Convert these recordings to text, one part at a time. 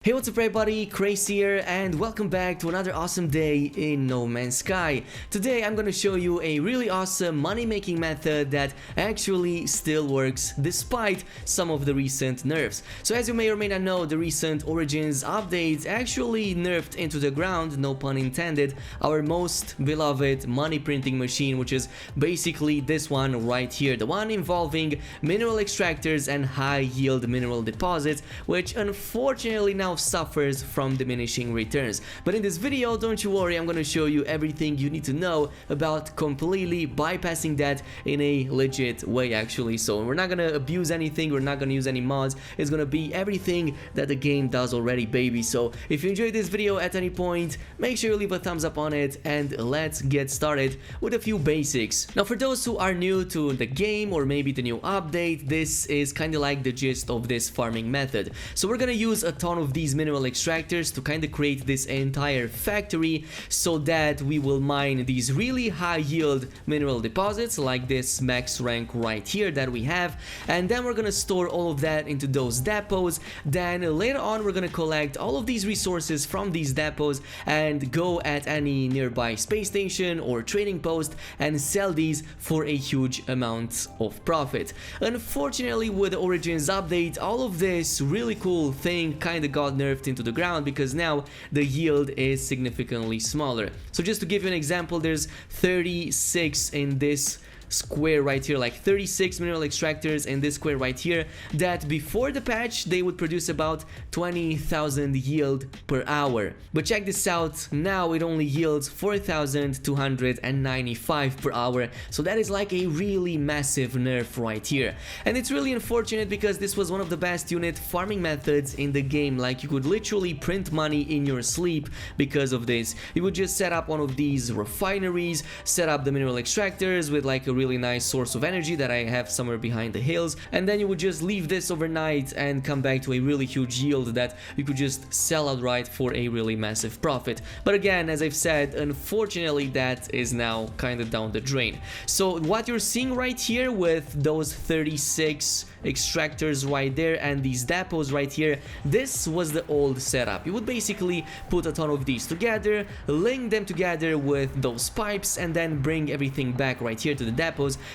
Hey, what's up everybody, Khraze here, and welcome back to another awesome day in No Man's Sky. Today I'm gonna show you a really awesome money-making method that actually still works despite some of the recent nerfs. So as you may or may not know, the recent Origins updates actually nerfed into the ground, no pun intended, our most beloved money printing machine, which is basically this one right here, the one involving mineral extractors and high-yield mineral deposits, which unfortunately now suffers from diminishing returns. But in this video, don't you worry, I'm going to show you everything you need to know about completely bypassing that in a legit way actually. So we're not going to abuse anything, we're not going to use any mods, it's going to be everything that the game does already, baby. So if you enjoyed this video at any point, make sure you leave a thumbs up on it and let's get started with a few basics. Now for those who are new to the game or maybe the new update, this is kind of like the gist of this farming method. So we're going to use a ton of these mineral extractors to kind of create this entire factory so that we will mine these really high yield mineral deposits like this max rank right here that we have, and then we're gonna store all of that into those depots. Then later on we're gonna collect all of these resources from these depots and go at any nearby space station or trading post and sell these for a huge amount of profit. Unfortunately, with the Origins update, all of this really cool thing kind of got nerfed into the ground because now the yield is significantly smaller. So just to give you an example, there's 36 in this square right here, like 36 mineral extractors in this square right here, that before the patch they would produce about 20,000 yield per hour. But check this out, now it only yields 4,295 per hour, so that is like a really massive nerf right here. And it's really unfortunate because this was one of the best unit farming methods in the game. Like, you could literally print money in your sleep because of this. You would just set up one of these refineries, set up the mineral extractors with like a really nice source of energy that I have somewhere behind the hills, and then you would just leave this overnight and come back to a really huge yield that you could just sell outright for a really massive profit. But again, as I've said, unfortunately that is now kind of down the drain. So what you're seeing right here with those 36 extractors right there and these depots right here, this was the old setup. You would basically put a ton of these together, link them together with those pipes, and then bring everything back right here to the depots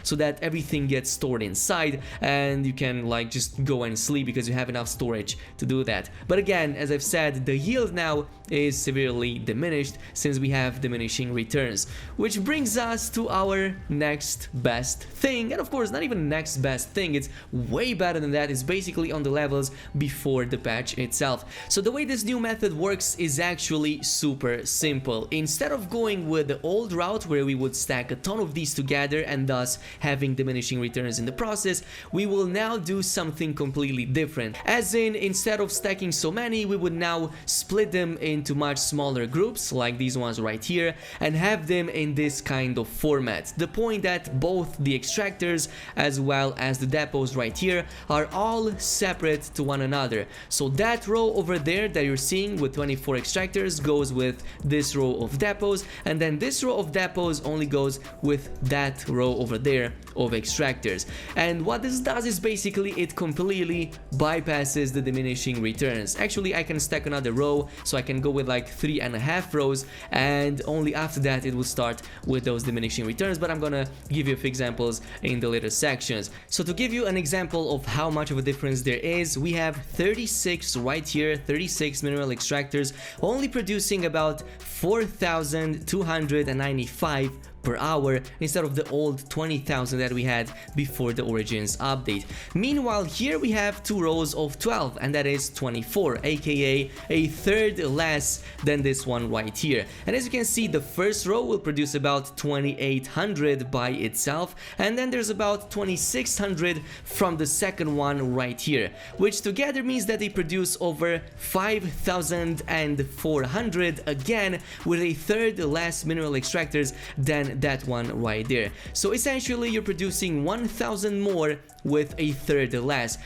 so that everything gets stored inside and you can like just go and sleep because you have enough storage to do that. But again, as I've said, the yield now is severely diminished since we have diminishing returns, which brings us to our next best thing. And of course, not even next best thing, it's way better than that. It's basically on the levels before the patch itself. So the way this new method works is actually super simple. Instead of going with the old route where we would stack a ton of these together and thus having diminishing returns in the process, we will now do something completely different. As in, instead of stacking so many, we would now split them into much smaller groups like these ones right here and have them in this kind of format. The point that both the extractors as well as the depots right here are all separate to one another. So that row over there that you're seeing with 24 extractors goes with this row of depots, and then this row of depots only goes with that row over there of extractors. And what this does is basically it completely bypasses the diminishing returns. Actually, I can stack another row, so I can go with like 3.5 rows, and only after that it will start with those diminishing returns. But I'm gonna give you a few examples in the later sections. So to give you an example of how much of a difference there is, we have 36 right here, 36 mineral extractors only producing about 4,295 per hour instead of the old 20,000 that we had before the Origins update. Meanwhile, here we have two rows of 12, and that is 24, aka a third less than this one right here. And as you can see, the first row will produce about 2,800 by itself, and then there's about 2,600 from the second one right here, which together means that they produce over 5,400 again with a third less mineral extractors than than that one right there. So essentially you're producing 1000 more with a third less.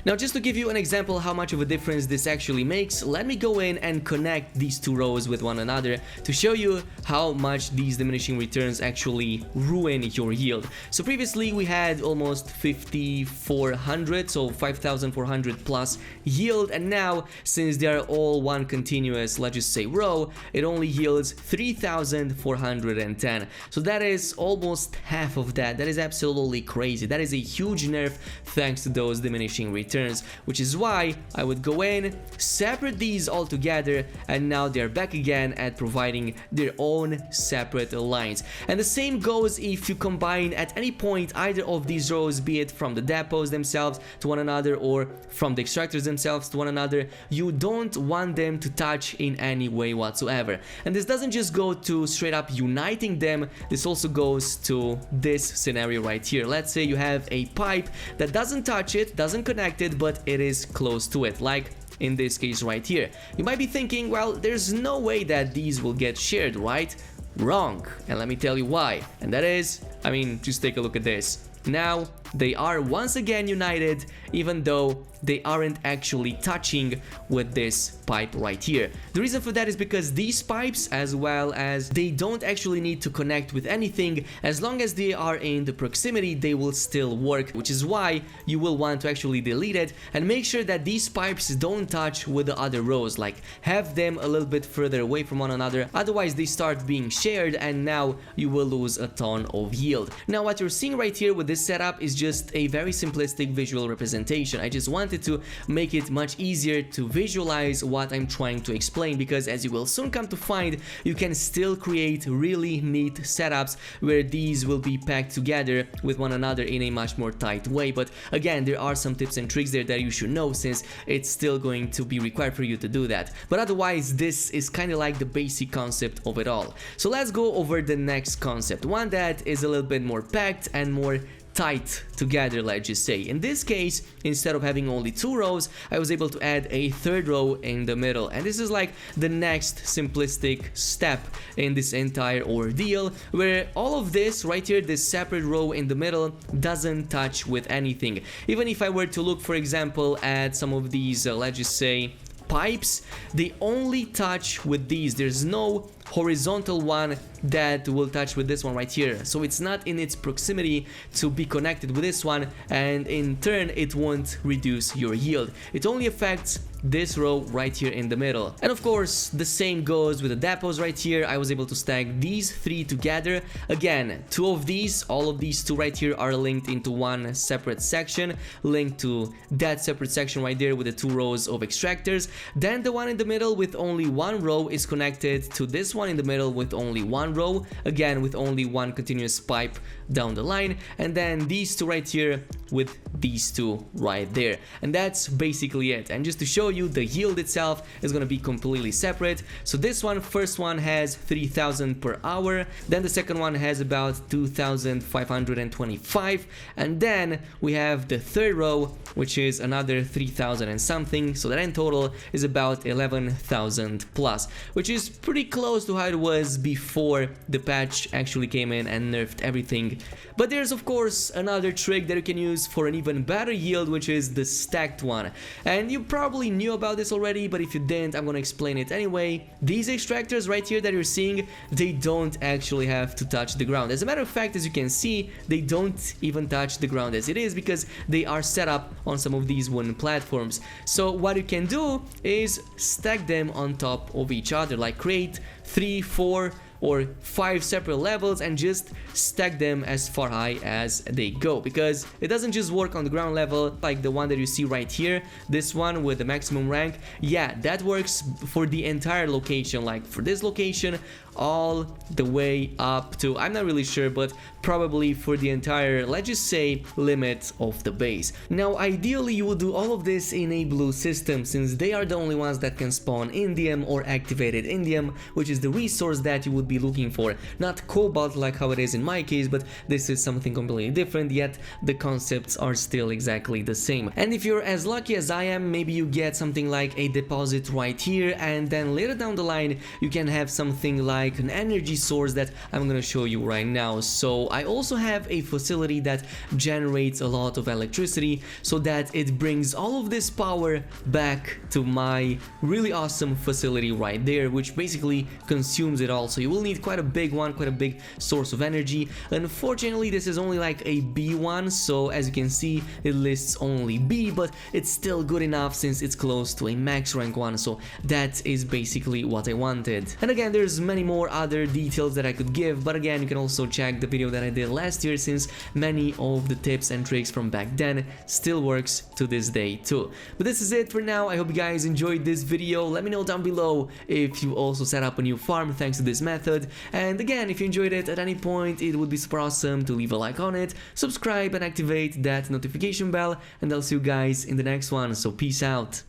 Now just to give you an example how much of a difference this actually makes, let me go in and connect these two rows with one another to show you how much these diminishing returns actually ruin your yield. So previously we had almost 5400, so 5400 plus yield, and now since they are all one continuous, let's just say row, it only yields 3410. So that is almost half of that. That is absolutely crazy. That is a huge nerf thanks to those diminishing returns, which is why I would go in, separate these all together, and now they're back again at providing their own separate lines. And the same goes if you combine at any point either of these rows, be it from the depots themselves to one another or from the extractors themselves to one another. You don't want them to touch in any way whatsoever. And this doesn't just go to straight up uniting them, this also goes to this scenario right here. Let's say you have a pipe that doesn't touch it, doesn't connect it, but it is close to it, like in this case right here. You might be thinking, well, there's no way that these will get shared, right? Wrong. And let me tell you why. And that is, I mean, just take a look at this. Now they are once again united, even though they aren't actually touching with this pipe right here. The reason for that is because these pipes, as well as they don't actually need to connect with anything, as long as they are in the proximity they will still work, which is why you will want to actually delete it and make sure that these pipes don't touch with the other rows, like have them a little bit further away from one another, otherwise they start being shared and now you will lose a ton of yield. Now what you're seeing right here with this setup is just a very simplistic visual representation. I just wanted to make it much easier to visualize what I'm trying to explain, because as you will soon come to find, you can still create really neat setups where these will be packed together with one another in a much more tight way. But again, there are some tips and tricks there that you should know, since it's still going to be required for you to do that. But otherwise, this is kind of like the basic concept of it all. So let's go over the next concept, one that is a little bit more packed and more tight together, let's just say. In this case, instead of having only two rows, I was able to add a third row in the middle, and this is like the next simplistic step in this entire ordeal, where all of this right here, this separate row in the middle, doesn't touch with anything. Even if I were to look, for example, at some of these, let's just say, pipes, they only touch with these. There's no horizontal one that will touch with this one right here, so it's not in its proximity to be connected with this one, and in turn it won't reduce your yield. It only affects this row right here in the middle. And of course the same goes with the depots right here. I was able to stack these three together. Again, two of these, all of these two right here are linked into one separate section, linked to that separate section right there with the two rows of extractors. Then the one in the middle with only one row is connected to this one in the middle with only one row, again with only one continuous pipe down the line, and then these two right here with these two right there. And that's basically it. And just to show you, the yield itself is going to be completely separate. So this one, first one has 3000 per hour, then the second one has about 2525, and then we have the third row, which is another 3000 and something, so that in total is about 11,000 plus, which is pretty close to how it was before the patch actually came in and nerfed everything. But there's of course another trick that you can use for an even better yield, which is the stacked one. And you probably knew about this already, but if you didn't, I'm gonna explain it anyway. These extractors right here that you're seeing, they don't actually have to touch the ground. As a matter of fact, as you can see, they don't even touch the ground as it is, because they are set up on some of these wooden platforms. So what you can do is stack them on top of each other, like create 3, 4 or 5 separate levels and just stack them as far high as they go, because it doesn't just work on the ground level like the one that you see right here, this one with the maximum rank. Yeah, that works for the entire location, like for this location all the way up to, I'm not really sure, but probably for the entire, let's just say, limit of the base. Now ideally you would do all of this in a blue system, since they are the only ones that can spawn indium or activated indium, which is the resource that you would be looking for. Not cobalt like how it is in my case, but this is something completely different, yet the concepts are still exactly the same. And if you're as lucky as I am, maybe you get something like a deposit right here, and then later down the line you can have something like an energy source that I'm gonna show you right now. So I also have a facility that generates a lot of electricity so that it brings all of this power back to my really awesome facility right there, which basically consumes it all. So you will need quite a big one, quite a big source of energy. Unfortunately, this is only like a B one, so as you can see it lists only B, but it's still good enough since it's close to a max rank one, so that is basically what I wanted. And again, there's many more other details that I could give, but again, you can also check the video that I did last year, since many of the tips and tricks from back then still works to this day too. But this is it for now. I hope you guys enjoyed this video. Let me know down below if you also set up a new farm thanks to this method, and again, if you enjoyed it at any point, it would be super awesome to leave a like on it, subscribe and activate that notification bell, and I'll see you guys in the next one. So peace out.